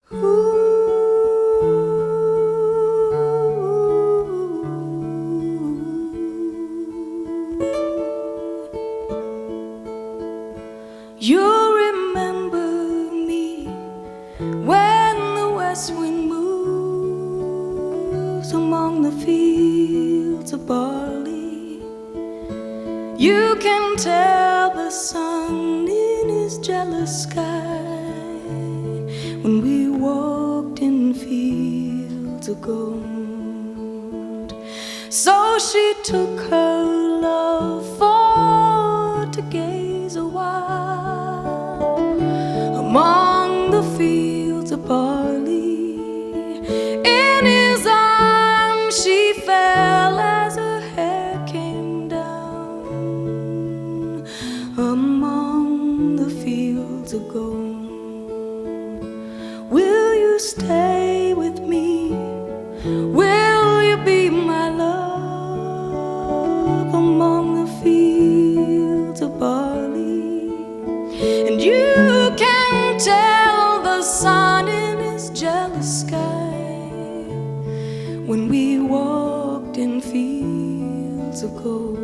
You'll remember me when the west wind moves among the fields of barley. You can tell the sun in his jealous sky when we walked in fields of gold. So she took her love for to gaze a while among the fields of barley. In his arms she fell as her hair came down among the fields of gold. Will you stay with me? Will you be my love among the fields of barley? And you can tell the sun in his jealous sky when we walked in fields of gold.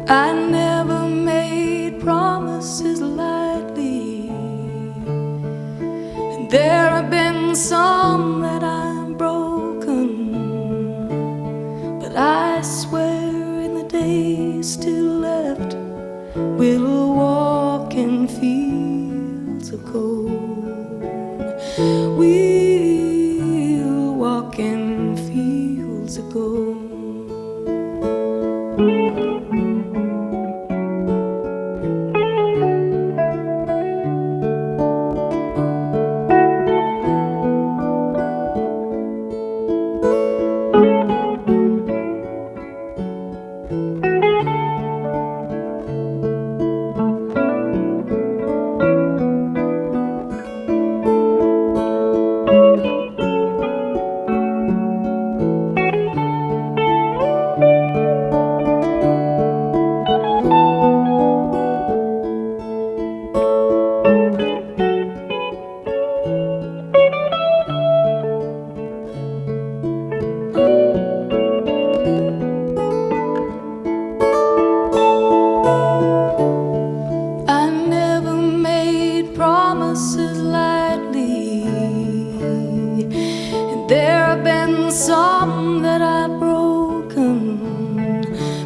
I never made promises lightly, and there have been some that I've broken, but I swear in the days still left we'll walk in fields of gold. We'll walk in fields of gold.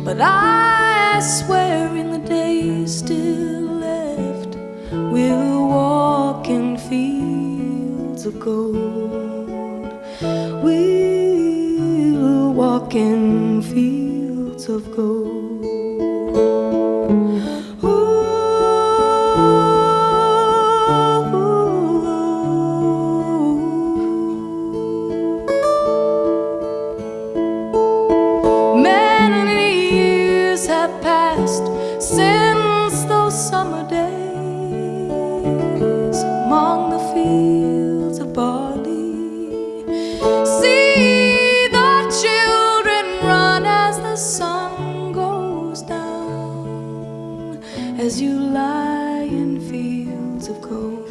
But I swear in the days still left we'll walk in fields of gold. We'll walk in fields of gold. Since those summer days among the fields of barley, see the children run as the sun goes down, as you lie in fields of gold.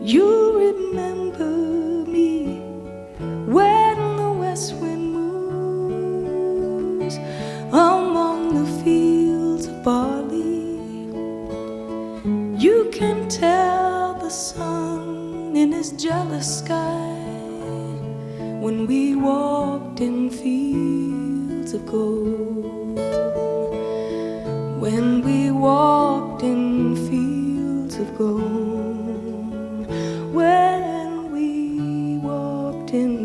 You remember me when the west wind moves among the fields of barley. You can tell the sun in his jealous sky when we walked in fields of gold. When we walked in fields of gold. When we walked in